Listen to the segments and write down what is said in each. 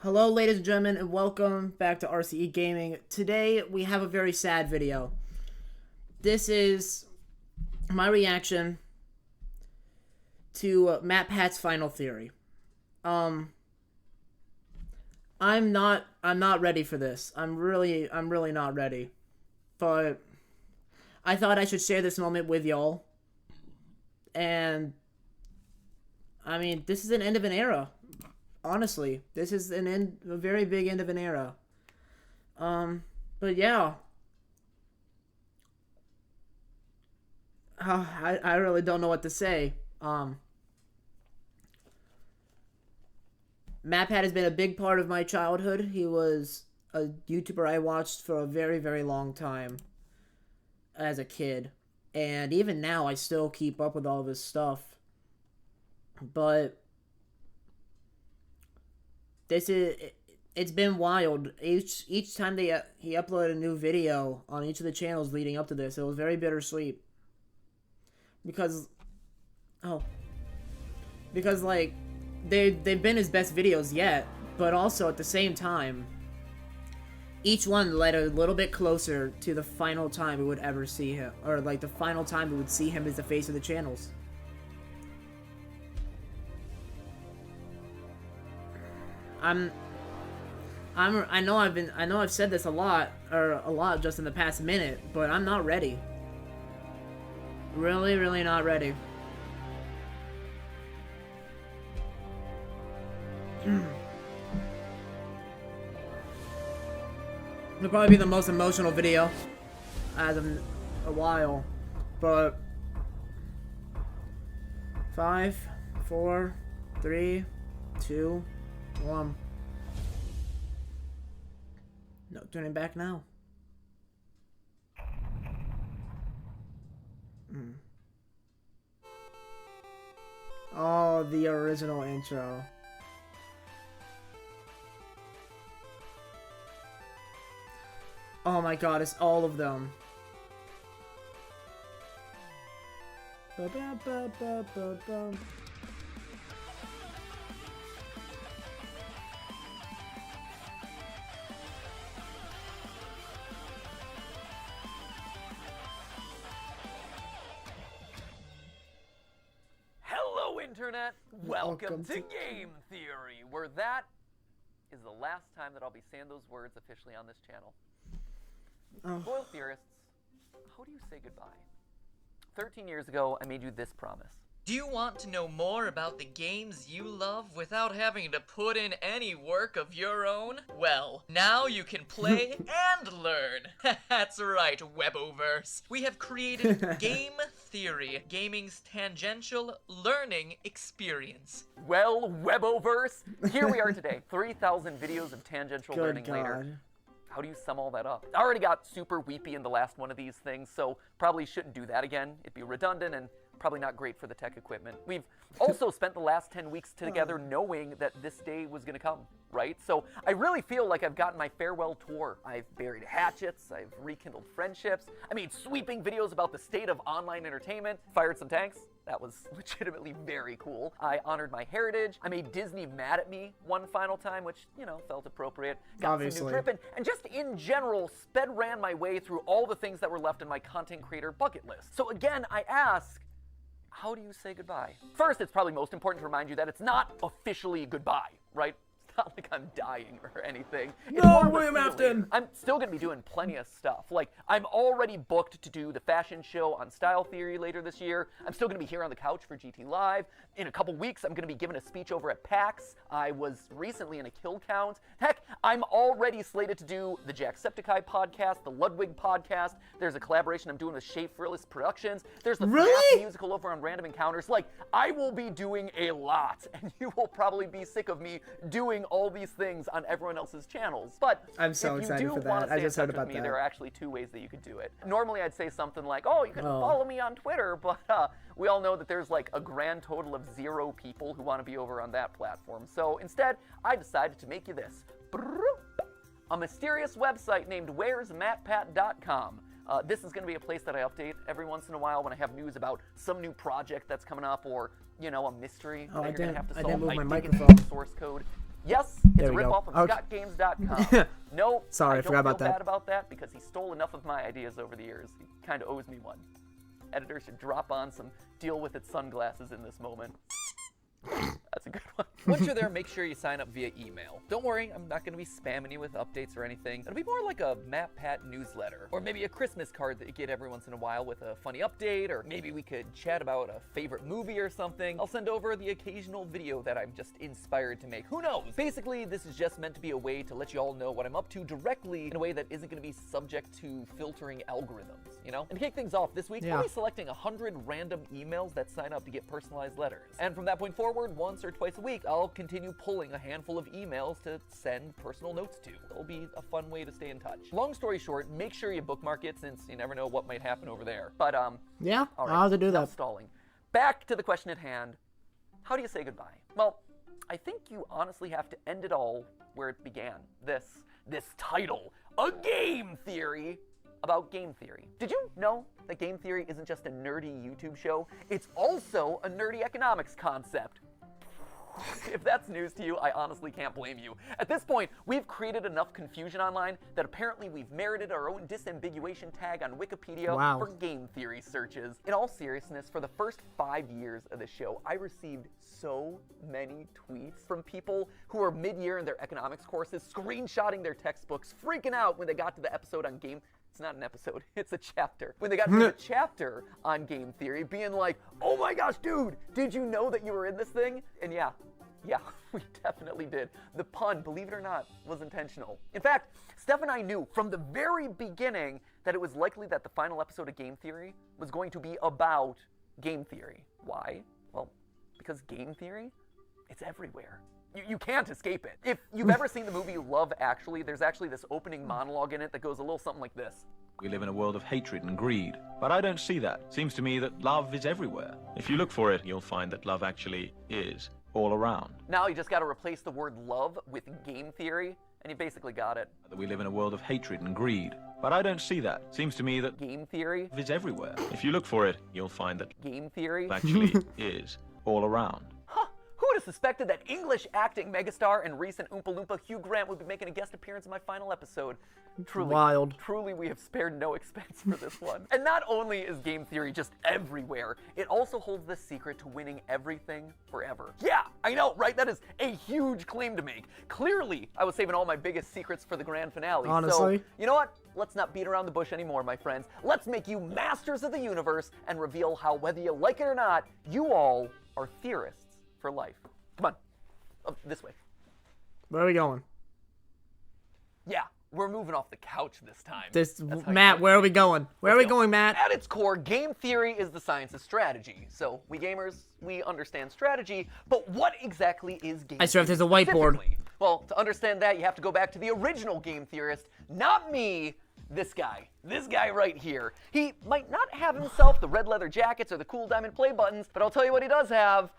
Hello, ladies and gentlemen, and welcome back to RCE Gaming. Today, we have a very sad video. This is my reaction to MatPat's final theory. I'm not ready for this. I'm really not ready. But I thought I should share this moment with y'all. And I mean, this is an end of an era. Honestly, this is a very big end of an era. But yeah. I really don't know what to say. MatPat has been a big part of my childhood. He was a YouTuber I watched for a very, very long time as a kid. And even now, I still keep up with all of his stuff. But it's been wild. Each time he uploaded a new video on each of the channels leading up to this, it was very bittersweet. Because like they've been his best videos yet, but also at the same time, each one led a little bit closer to the final time we would ever see him, or like the final time we would see him as the face of the channels. I know I've said this a lot just in the past minute, but I'm not ready. Really not ready. It'll probably be the most emotional video as of a while, but 5, 4, 3, 2, 1. No turning back now. Oh, the original intro. Oh my god, it's all of them. Ba-ba-ba-ba-ba-ba. Internet, welcome to Game Theory, where that is the last time that I'll be saying those words officially on this channel. Loyal theorists, how do you say goodbye? 13 years ago, I made you this promise. Do you want to know more about the games you love without having to put in any work of your own? Well, now you can play and learn. That's right, Weboverse. We have created Game Theory, gaming's tangential learning experience. Well, Weboverse, here we are today, 3,000 videos of tangential learning later. How do you sum all that up? I already got super weepy in the last one of these things, so probably shouldn't do that again. It'd be redundant and probably not great for the tech equipment. We've also spent the last 10 weeks together knowing that this day was gonna come, right? So I really feel like I've gotten my farewell tour. I've buried hatchets, I've rekindled friendships, I made sweeping videos about the state of online entertainment, fired some tanks. That was legitimately very cool. I honored my heritage. I made Disney mad at me one final time, which, you know, felt appropriate. Got some new drip, and just in general, ran my way through all the things that were left in my content creator bucket list. So again, I ask, how do you say goodbye? First, it's probably most important to remind you that it's not officially goodbye, right? It's not like I'm dying or anything. No, William Afton! I'm still gonna be doing plenty of stuff. Like, I'm already booked to do the fashion show on Style Theory later this year. I'm still gonna be here on the couch for GT Live. In a couple weeks, I'm gonna be giving a speech over at PAX. I was recently in a kill count. Heck, I'm already slated to do the Jacksepticeye podcast, the Ludwig podcast. There's a collaboration I'm doing with Shea Frillis Productions. There's the FNAF musical over on Random Encounters. Like, I will be doing a lot, and you will probably be sick of me doing all these things on everyone else's channels. But I'm so excited for that. I just heard about that. There are actually two ways that you could do it. Normally, I'd say something like, "Oh, you can follow me on Twitter," but we all know that there's like a grand total of 0 people who want to be over on that platform. So instead, I decided to make you this. A mysterious website named where'smatpat.com. This is going to be a place that I update every once in a while when I have news about some new project that's coming up, or, you know, a mystery that you're going to have to solve. I didn't move my dig into microphone. the source code. Yes, it's There a we go. ripoff of Okay. ScottGames.com. No, Sorry, I forgot about don't feel that. bad about that because he stole enough of my ideas over the years. He kind of owes me one. Editor should drop on some deal with it sunglasses in this moment. That's a good one. Once you're there, make sure you sign up via email. Don't worry, I'm not going to be spamming you with updates or anything. It'll be more like a MatPat newsletter, or maybe a Christmas card that you get every once in a while with a funny update, or maybe we could chat about a favorite movie or something. I'll send over the occasional video that I'm just inspired to make. Who knows? Basically, this is just meant to be a way to let you all know what I'm up to directly in a way that isn't going to be subject to filtering algorithms, you know? And to kick things off, this week, I'll be selecting 100 random emails that sign up to get personalized letters. And from that point forward, once or twice a week, I'll continue pulling a handful of emails to send personal notes to. It'll be a fun way to stay in touch. Long story short, make sure you bookmark it since you never know what might happen over there. But, yeah, all right, I'll have to do enough that. stalling. Back to the question at hand. How do you say goodbye? Well, I think you honestly have to end it all where it began. This title, A Game Theory about game theory. Did you know that game theory isn't just a nerdy YouTube show? It's also a nerdy economics concept. If that's news to you, I honestly can't blame you. At this point, we've created enough confusion online that apparently we've merited our own disambiguation tag on Wikipedia for game theory searches. In all seriousness, for the first 5 years of the show, I received so many tweets from people who were mid-year in their economics courses, screenshotting their textbooks, freaking out when they got to the episode on game. It's not an episode, it's a chapter. When they got to the chapter on game theory, being like, oh my gosh, dude, did you know that you were in this thing? And yeah, we definitely did. The pun, believe it or not, was intentional. In fact, Steph and I knew from the very beginning that it was likely that the final episode of Game Theory was going to be about game theory. Why? Well, because game theory, it's everywhere. You can't escape it. If you've ever seen the movie Love Actually, there's actually this opening monologue in it that goes a little something like this. We live in a world of hatred and greed, but I don't see that. Seems to me that love is everywhere. If you look for it, you'll find that love actually is all around. Now you just got to replace the word love with game theory, and you basically got it. We live in a world of hatred and greed, but I don't see that. Seems to me that game theory is everywhere. If you look for it, you'll find that game theory actually is all around. Who would have suspected that English acting megastar and recent Oompa Loompa Hugh Grant would be making a guest appearance in my final episode? Truly, we have spared no expense for this one. And not only is game theory just everywhere, it also holds the secret to winning everything forever. Yeah, I know, right? That is a huge claim to make. Clearly, I was saving all my biggest secrets for the grand finale. Honestly. So, you know what? Let's not beat around the bush anymore, my friends. Let's make you masters of the universe and reveal how, whether you like it or not, you all are theorists for life. Come on. This way. Where are we going? Yeah, we're moving off the couch this time. Matt, where are we going? Where are we going, Matt? At its core, game theory is the science of strategy. So, we gamers, we understand strategy, but what exactly is game I swear if theory there's a whiteboard. specifically? Well, to understand that, you have to go back to the original game theorist, not me, this guy right here. He might not have himself the red leather jackets or the cool diamond play buttons, but I'll tell you what he does have.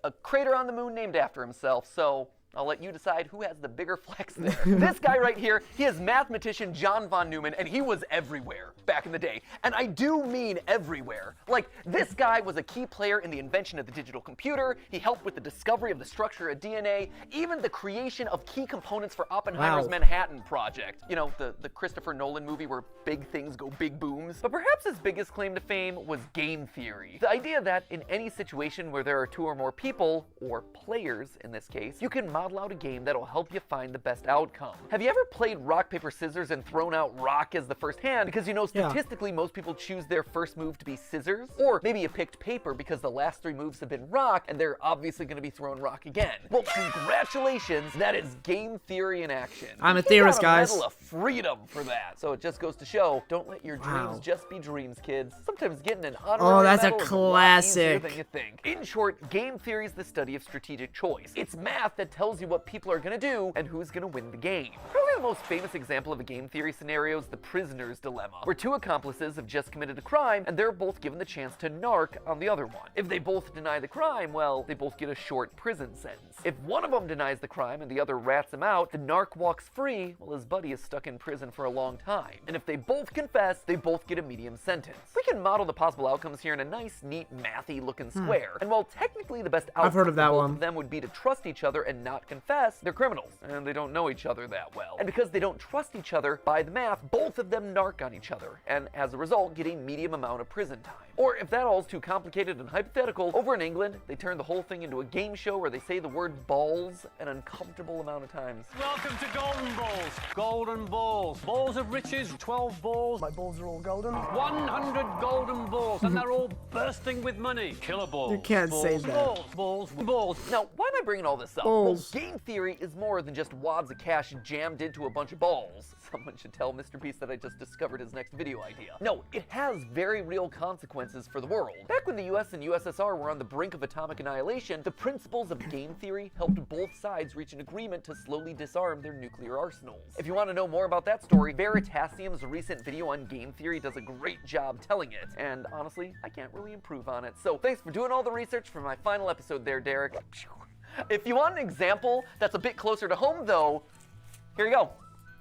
A crater on the moon named after himself, so I'll let you decide who has the bigger flex there. This guy right here, he is mathematician John von Neumann, and he was everywhere back in the day. And I do mean everywhere. Like, this guy was a key player in the invention of the digital computer. He helped with the discovery of the structure of DNA, even the creation of key components for Oppenheimer's Manhattan Project. You know, the Christopher Nolan movie where big things go big booms. But perhaps his biggest claim to fame was game theory. The idea that in any situation where there are two or more people, or players in this case, you can model out a game that'll help you find the best outcome. Have you ever played rock, paper, scissors and thrown out rock as the first hand because you know statistically most people choose their first move to be scissors? Or maybe you picked paper because the last 3 moves have been rock and they're obviously going to be throwing rock again. Well, congratulations, that is game theory in action. I'm a theorist, guys. Medal of freedom for that. So it just goes to show, don't let your dreams just be dreams, kids. Sometimes getting an honorary that's a medal is classic. a lot easier than you think. In short, game theory is the study of strategic choice. It's math that tells you what people are going to do and who's going to win the game. Probably the most famous example of a game theory scenario is the prisoner's dilemma, where two accomplices have just committed a crime and they're both given the chance to narc on the other one. If they both deny the crime, well, they both get a short prison sentence. If one of them denies the crime and the other rats him out, the narc walks free while his buddy is stuck in prison for a long time. And if they both confess, they both get a medium sentence. We can model the possible outcomes here in a nice, neat, mathy looking square. And while technically the best outcome for both of them would be to trust each other and not confess, they're criminals and they don't know each other that well. And because they don't trust each other, by the math, both of them narc on each other, and as a result, get a medium amount of prison time. Or if that all's too complicated and hypothetical, over in England, they turn the whole thing into a game show where they say the word balls an uncomfortable amount of times. Welcome to Golden Balls. Golden Balls. Balls of riches, 12 balls. My balls are all golden. 100 golden balls, and they're all bursting with money. Killer balls. You can't balls, say that. Balls, balls, balls. Now, why am I bringing all this up? Balls. Well, game theory is more than just wads of cash jammed into a bunch of balls. Someone should tell Mr. Beast that I just discovered his next video idea. No, it has very real consequences for the world. Back when the US and USSR were on the brink of atomic annihilation, the principles of game theory helped both sides reach an agreement to slowly disarm their nuclear arsenals. If you want to know more about that story, Veritasium's recent video on game theory does a great job telling it. And honestly, I can't really improve on it. So thanks for doing all the research for my final episode there, Derek. If you want an example that's a bit closer to home though, here you go.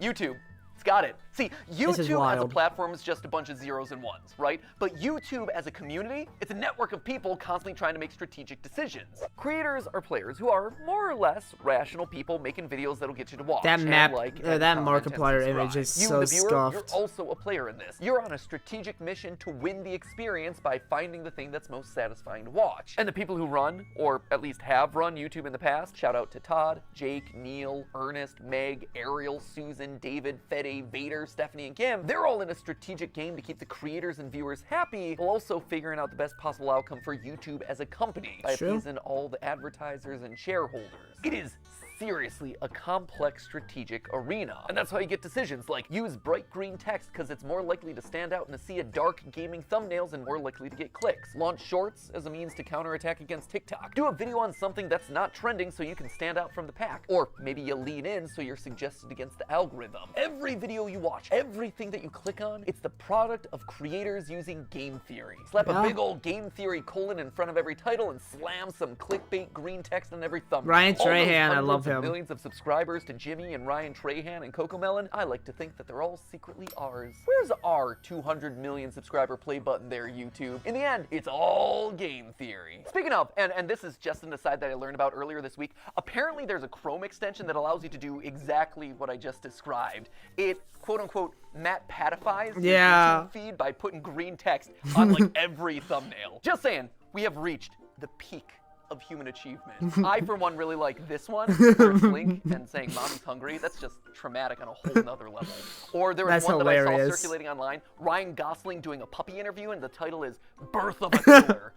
YouTube. It's got it. See, YouTube as a platform is just a bunch of zeros and ones, right? But YouTube as a community, it's a network of people constantly trying to make strategic decisions. Creators are players who are more or less rational people making videos that'll get you to watch. That map, like, that Markiplier image is so scuffed. You're also a player in this. You're on a strategic mission to win the experience by finding the thing that's most satisfying to watch. And the people who run, or at least have run YouTube in the past, shout out to Todd, Jake, Neil, Ernest, Meg, Ariel, Susan, David, Fede, Vader, Stephanie, and Kim, they're all in a strategic game to keep the creators and viewers happy, while also figuring out the best possible outcome for YouTube as a company by appeasing all the advertisers and shareholders. It is seriously a complex strategic arena. And that's how you get decisions like use bright green text because it's more likely to stand out in a sea of dark gaming thumbnails and more likely to get clicks. Launch shorts as a means to counterattack against TikTok. Do a video on something that's not trending so you can stand out from the pack. Or maybe you lean in so you're suggested against the algorithm. Every video you watch, everything that you click on, it's the product of creators using game theory. Slap a big old game theory colon in front of every title and slam some clickbait green text on every thumbnail. Ryan Trahan, I love him. Millions of subscribers to Jimmy and Ryan Trahan and Cocomelon, I like to think that they're all secretly ours. Where's our 200 million subscriber play button there, YouTube? In the end, it's all game theory. Speaking of, and this is just an aside that I learned about earlier this week, apparently there's a Chrome extension that allows you to do exactly what I just described. It, quote unquote, MatPatifies your YouTube feed by putting green text on like every thumbnail. Just saying, we have reached the peak of human achievement. I, for one, really like this one, where it's Link and saying mommy's hungry. That's just traumatic on a whole nother level. Or there was one that I saw circulating online, Ryan Gosling doing a puppy interview, and the title is Birth of a Killer.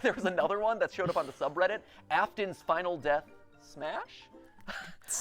There was another one that showed up on the subreddit, Afton's Final Death Smash?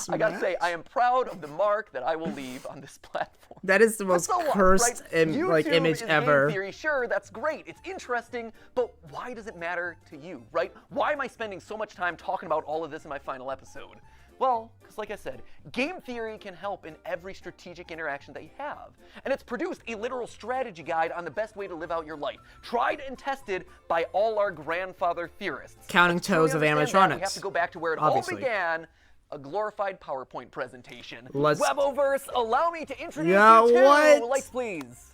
I gotta say, I am proud of the mark that I will leave on this platform. That is the most cursed image ever. Game theory, sure, that's great. It's interesting, but why does it matter to you, right? Why am I spending so much time talking about all of this in my final episode? Well, because like I said, game theory can help in every strategic interaction that you have. And it's produced a literal strategy guide on the best way to live out your life. Tried and tested by all our grandfather theorists. Counting toes of animatronics. We have to go back to where it all began. A glorified PowerPoint presentation. Weboverse, allow me to introduce you to, lights please,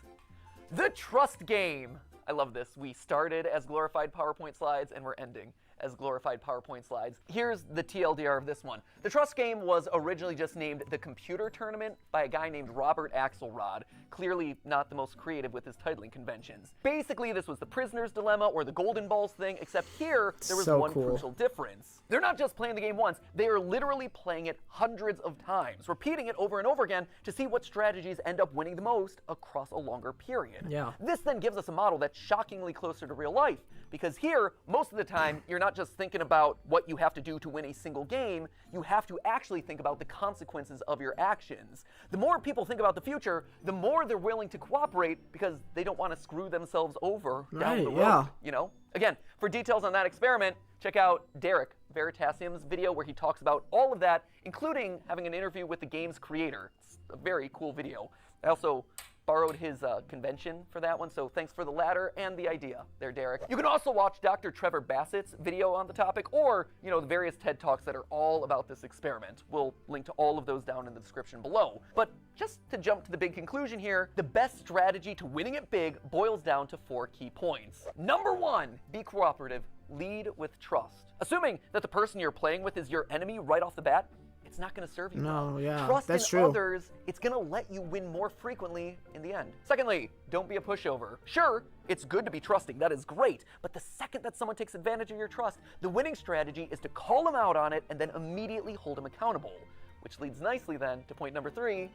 the Trust Game. I love this. We started as glorified PowerPoint slides and we're ending as glorified PowerPoint slides. Here's the TLDR of this one. The Trust Game was originally just named the Computer Tournament by a guy named Robert Axelrod, clearly not the most creative with his titling conventions. Basically, this was the Prisoner's Dilemma or the Golden Balls thing, except here, there was one crucial difference. They're not just playing the game once, they are literally playing it hundreds of times, repeating it over and over again to see what strategies end up winning the most across a longer period. This then gives us a model that's shockingly closer to real life, because here, most of the time, you're not just thinking about what you have to do to win a single game, you have to actually think about the consequences of your actions. The more people think about the future, the more they're willing to cooperate because they don't want to screw themselves over down the road, you know? Again, for details on that experiment, check out Derek, Veritasium's video where he talks about all of that, including having an interview with the game's creator. It's a very cool video. I also borrowed his convention for that one, so thanks for the latter and the idea there, Derek. You can also watch Dr. Trevor Bassett's video on the topic, or, the various TED Talks that are all about this experiment. We'll link to all of those down in the description below. But just to jump to the big conclusion here, the best strategy to winning it big boils down to 4 key points. Number 1, be cooperative. Lead with trust. Assuming that the person you're playing with is your enemy right off the bat, it's not going to serve you well. No, yeah, Trust that's in true. others, it's going to let you win more frequently in the end. Secondly, don't be a pushover. Sure, it's good to be trusting, that is great, but the second that someone takes advantage of your trust, the winning strategy is to call them out on it and then immediately hold them accountable. Which leads nicely then to point number 3,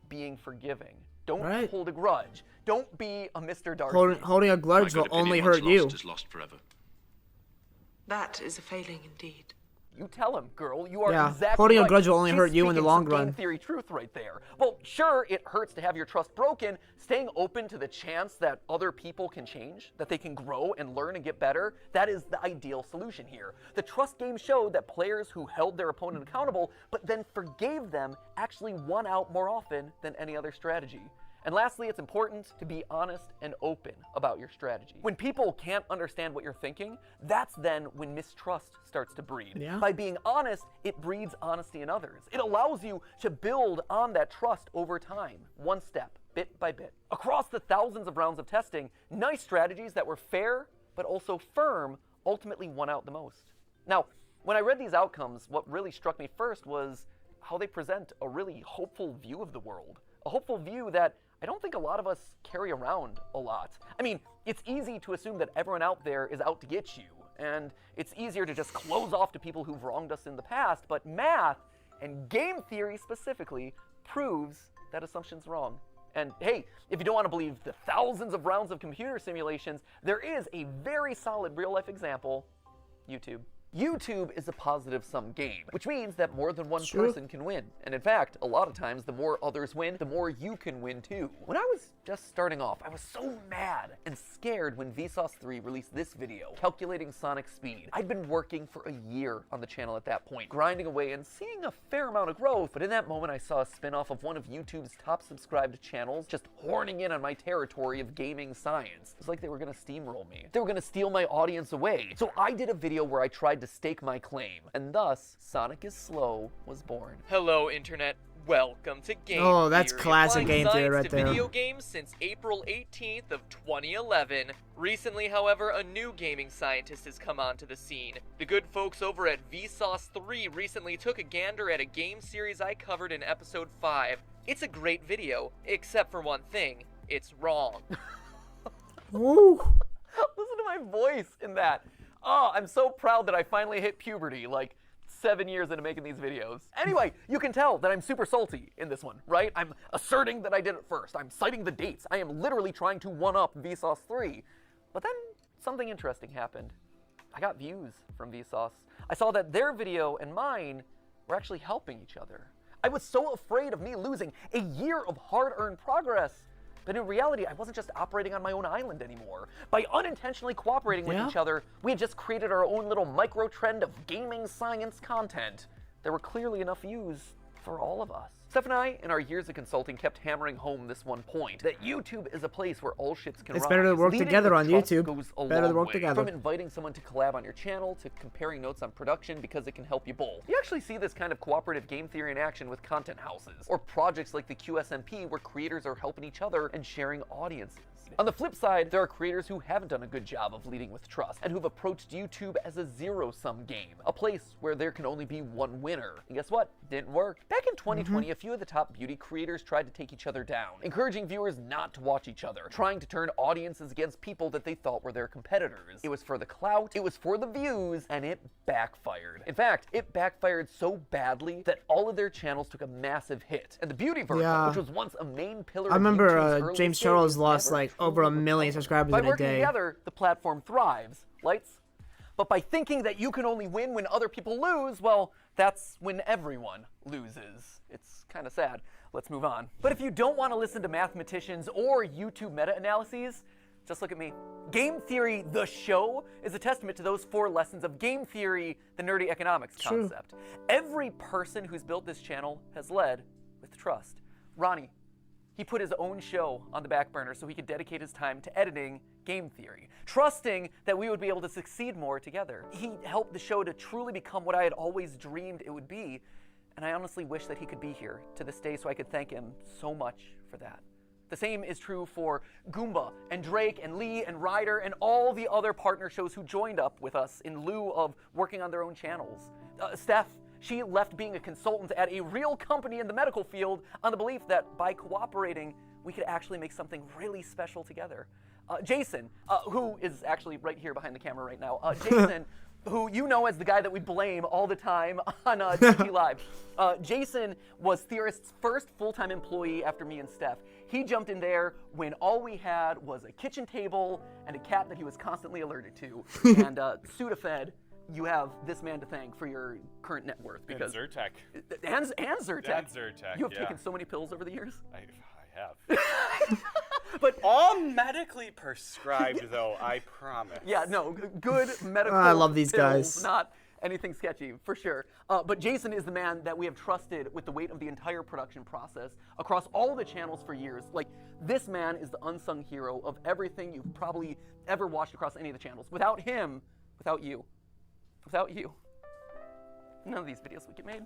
being forgiving. Don't hold a grudge. Don't be a Mr. Darcy. Holding a grudge will only hurt you. Is lost forever. That is a failing indeed. You tell him, girl. You are exactly holding right. a grudge will only She's hurt you in the speaking long some run. Game theory truth right there. Well, sure, it hurts to have your trust broken. Staying open to the chance that other people can change, that they can grow and learn and get better, that is the ideal solution here. The trust game showed that players who held their opponent accountable, but then forgave them, actually won out more often than any other strategy. And lastly, it's important to be honest and open about your strategy. When people can't understand what you're thinking, that's then when mistrust starts to breed. Yeah. By being honest, it breeds honesty in others. It allows you to build on that trust over time, one step, bit by bit. Across the thousands of rounds of testing, nice strategies that were fair but also firm ultimately won out the most. Now, when I read these outcomes, what really struck me first was how they present a really hopeful view of the world. A hopeful view that I don't think a lot of us carry around a lot. I mean, it's easy to assume that everyone out there is out to get you, and it's easier to just close off to people who've wronged us in the past, but math, and game theory specifically, proves that assumption's wrong. And hey, if you don't want to believe the thousands of rounds of computer simulations, there is a very solid real-life example: YouTube. YouTube is a positive-sum game, which means that more than one person can win. And in fact, a lot of times, the more others win, the more you can win too. When I was just starting off, I was so mad and scared when Vsauce 3 released this video, calculating Sonic's speed. I'd been working for a year on the channel at that point, grinding away and seeing a fair amount of growth, but in that moment I saw a spin-off of one of YouTube's top subscribed channels just horning in on my territory of gaming science. It was like they were gonna steamroll me. They were gonna steal my audience away. So I did a video where I tried to stake my claim, and thus Sonic is Slow was born. Hello, Internet. Welcome to Game Oh, that's Theory, classic applying game theory science right to there. Video games since April 18th of 2011. Recently, however, a new gaming scientist has come onto the scene. The good folks over at Vsauce 3 recently took a gander at a game series I covered in episode 5. It's a great video, except for one thing: it's wrong. Ooh. Listen to my voice in that. Oh, I'm so proud that I finally hit puberty, like 7 years into making these videos. Anyway, you can tell that I'm super salty in this one, right? I'm asserting that I did it first. I'm citing the dates. I am literally trying to one-up Vsauce 3. But then something interesting happened. I got views from Vsauce. I saw that their video and mine were actually helping each other. I was so afraid of me losing a year of hard-earned progress. But in reality, I wasn't just operating on my own island anymore. By unintentionally cooperating with each other, we had just created our own little micro-trend of gaming science content. There were clearly enough views for all of us. Steph and I, in our years of consulting, kept hammering home this one point, that YouTube is a place where all ships can rise. It's better to work Leading together with on trust YouTube. goes a Better to long work way. together. From inviting someone to collab on your channel, to comparing notes on production because it can help you both. You actually see this kind of cooperative game theory in action with content houses, or projects like the QSMP where creators are helping each other and sharing audiences. On the flip side, there are creators who haven't done a good job of leading with trust, and who've approached YouTube as a zero-sum game, a place where there can only be one winner. And guess what? Didn't work. Back in 2020, a few of the top beauty creators tried to take each other down, encouraging viewers not to watch each other, trying to turn audiences against people that they thought were their competitors. It was for the clout, it was for the views, and it backfired. In fact, it backfired so badly that all of their channels took a massive hit. And the beauty vertical, which was once a main pillar I of remember YouTube's early James days, Charles lost never like truly over 1 million recovered. subscribers By in a working day. together, the platform thrives. Lights? But by thinking that you can only win when other people lose, well, that's when everyone loses. It's kind of sad. Let's move on. But if you don't want to listen to mathematicians or YouTube meta-analyses, Just look at me. Game Theory, the show, is a testament to those 4 lessons of game theory, the nerdy economics concept. Every person who's built this channel has led with trust. Ronnie, he put his own show on the back burner so he could dedicate his time to editing Game Theory, trusting that we would be able to succeed more together. He helped the show to truly become what I had always dreamed it would be, and I honestly wish that he could be here to this day so I could thank him so much for that. The same is true for Goomba and Drake and Lee and Ryder and all the other partner shows who joined up with us in lieu of working on their own channels. Steph, she left being a consultant at a real company in the medical field on the belief that by cooperating, we could actually make something really special together. Jason, who is actually right here behind the camera right now, Jason, who you know as the guy that we blame all the time on TT Live. Jason was Theorist's first full-time employee after me and Steph. He jumped in there when all we had was a kitchen table and a cat that he was constantly allergic to. And Sudafed, you have this man to thank for your current net worth. Because and Zyrtec. And Zyrtec. And Zyrtec, You have taken so many pills over the years. I have. But all medically prescribed, though, I promise. Yeah, no, good medical I love these pills, guys. not anything sketchy, for sure. But Jason is the man that we have trusted with the weight of the entire production process across all the channels for years. Like, this man is the unsung hero of everything you've probably ever watched across any of the channels. Without him, without you, none of these videos would get made.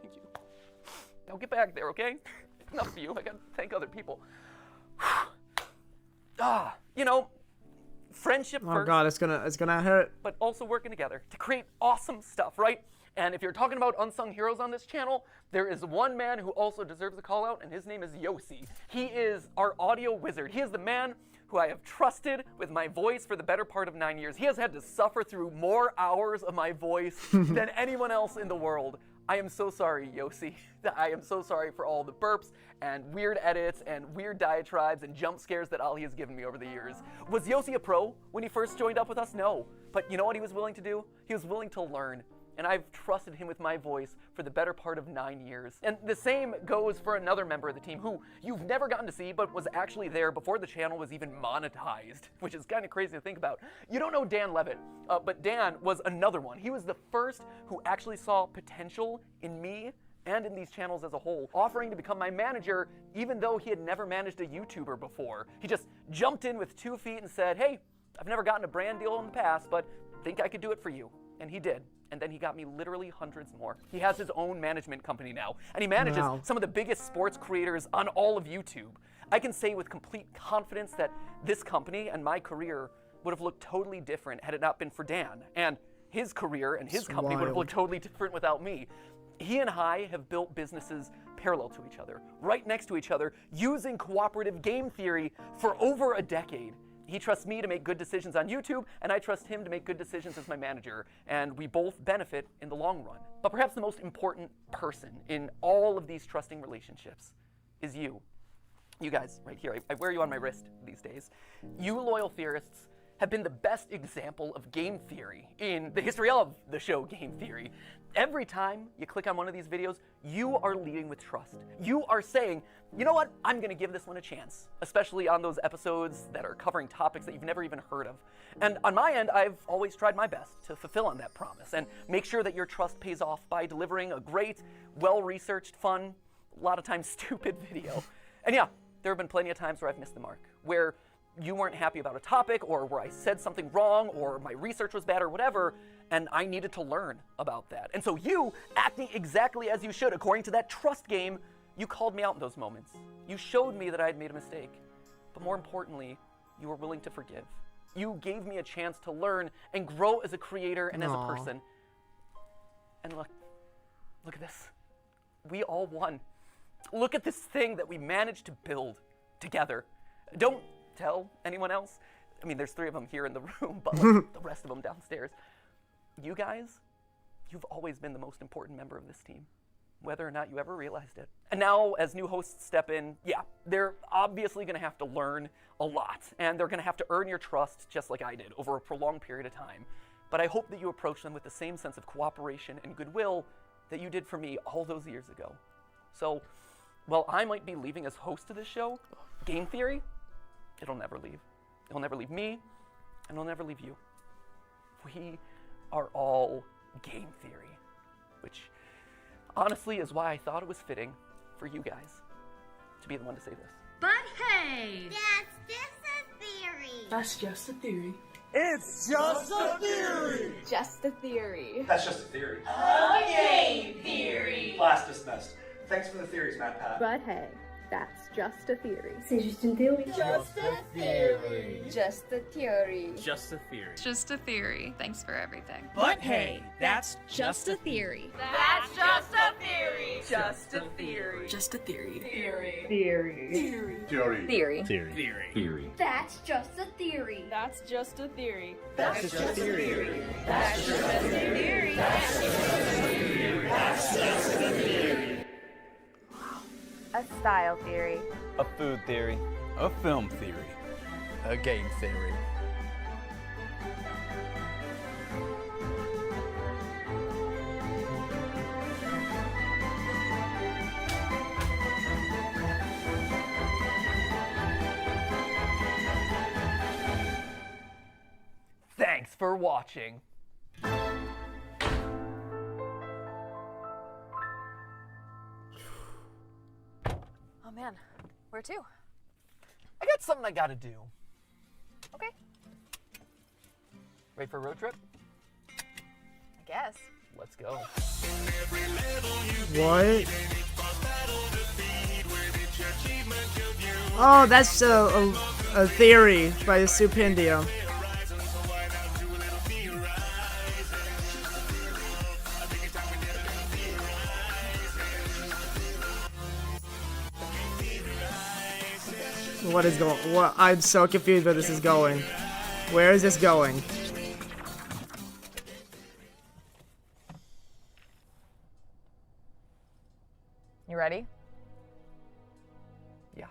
Thank you. Now get back there, okay? Enough of you. I gotta thank other people. You know, friendship Oh first, god, it's gonna hurt. but also working together to create awesome stuff, right? And if you're talking about unsung heroes on this channel, there is one man who also deserves a call out, and his name is Yossi. He is our audio wizard. He is the man who I have trusted with my voice for the better part of 9 years. He has had to suffer through more hours of my voice than anyone else in the world. I am so sorry, Yossi. I am so sorry for all the burps and weird edits and weird diatribes and jump scares that Ali has given me over the years. Was Yossi a pro when he first joined up with us? No. But you know what he was willing to do? He was willing to learn. And I've trusted him with my voice for the better part of 9 years. And the same goes for another member of the team who you've never gotten to see, but was actually there before the channel was even monetized, which is kind of crazy to think about. You don't know Dan Levitt, but Dan was another one. He was the first who actually saw potential in me and in these channels as a whole, offering to become my manager even though he had never managed a YouTuber before. He just jumped in with 2 feet and said, hey, I've never gotten a brand deal in the past, but think I could do it for you. And he did. And then he got me literally hundreds more. He has his own management company now, and he manages some of the biggest sports creators on all of YouTube. I can say with complete confidence that this company and my career would have looked totally different had it not been for Dan. And his career and his company would have looked totally different without me. He and I have built businesses parallel to each other, right next to each other, using cooperative game theory for over a decade. He trusts me to make good decisions on YouTube, and I trust him to make good decisions as my manager, and we both benefit in the long run. But perhaps the most important person in all of these trusting relationships is you. You guys, right here. I wear you on my wrist these days. You loyal theorists have been the best example of game theory in the history of the show Game Theory. Every time you click on one of these videos, you are leading with trust. You are saying, you know what, I'm gonna give this one a chance, especially on those episodes that are covering topics that you've never even heard of. And on my end, I've always tried my best to fulfill on that promise and make sure that your trust pays off by delivering a great, well-researched, fun, a lot of times stupid video. And yeah, there have been plenty of times where I've missed the mark, where you weren't happy about a topic, or where I said something wrong, or my research was bad, or whatever, and I needed to learn about that. And so you, acting exactly as you should, according to that trust game, you called me out in those moments. You showed me that I had made a mistake. But more importantly, you were willing to forgive. You gave me a chance to learn and grow as a creator and as a person. And look at this. We all won. Look at this thing that we managed to build together. Don't tell anyone else. I mean, there's 3 of them here in the room, but like, the rest of them downstairs. You guys, you've always been the most important member of this team, whether or not you ever realized it. And now, as new hosts step in, yeah, they're obviously gonna have to learn a lot, and they're gonna have to earn your trust just like I did over a prolonged period of time. But I hope that you approach them with the same sense of cooperation and goodwill that you did for me all those years ago. So, while I might be leaving as host of this show, game theory, it'll never leave. It'll never leave me, and it'll never leave you. We are all game theory, which honestly is why I thought it was fitting for you guys to be the one to say this. But hey! That's just a theory. That's just a theory. It's just a theory. Just a theory. That's just a theory. A game theory. Class dismissed. Thanks for the theories, MatPat. But hey, that's just a theory. C'est juste une théorie. Just a theory. Just a theory. Just a theory. Just a theory. Thanks for everything. But hey, that's just a theory. That's just a theory. Just a theory. Just a theory. Theory. Theory. Theory. Theory. Theory. Theory. That's just a theory. That's just a theory. That's just a theory. That's just a theory. That's just a theory. A style theory. A food theory. A film theory. A game theory. Thanks for watching. Oh man, where to? I got something I gotta do. Okay, Ready for a road trip? I guess. Let's go. What? Oh, that's a theory by the Stupendio. What is going? What? I'm so confused where this is going. Where is this going? You ready? Yeah.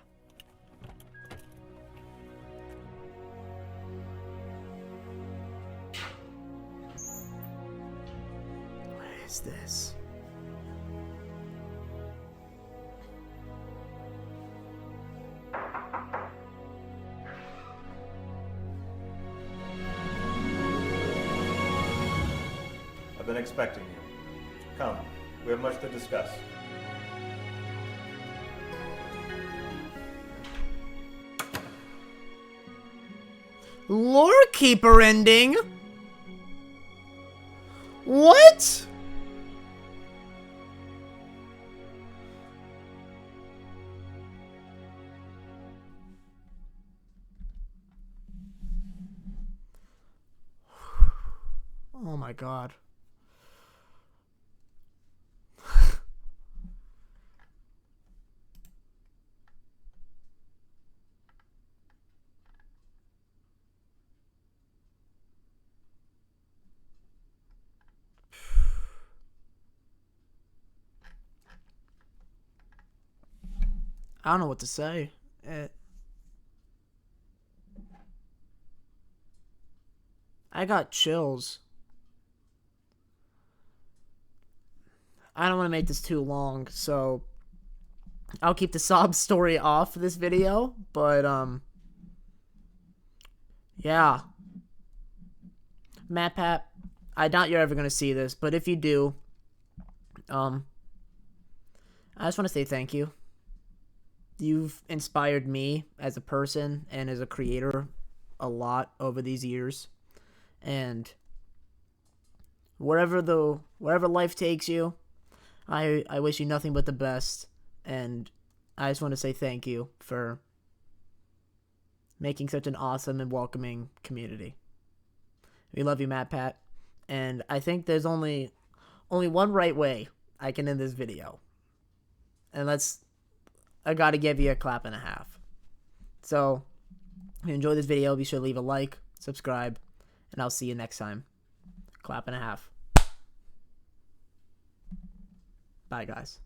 What is this? I've been expecting you. Come, we have much to discuss. Lore Keeper ending? What? Oh my god. I don't know what to say. I got chills. I don't want to make this too long, so I'll keep the sob story off this video, but yeah. MatPat, I doubt you're ever going to see this, but if you do, I just want to say thank you. You've inspired me as a person and as a creator a lot over these years. And wherever life takes you, I wish you nothing but the best. And I just want to say thank you for making such an awesome and welcoming community. We love you, MatPat. And I think there's only one right way I can end this video. And I gotta give you a clap and a half. So, if you enjoyed this video, be sure to leave a like, subscribe, and I'll see you next time. Clap and a half. Bye, guys.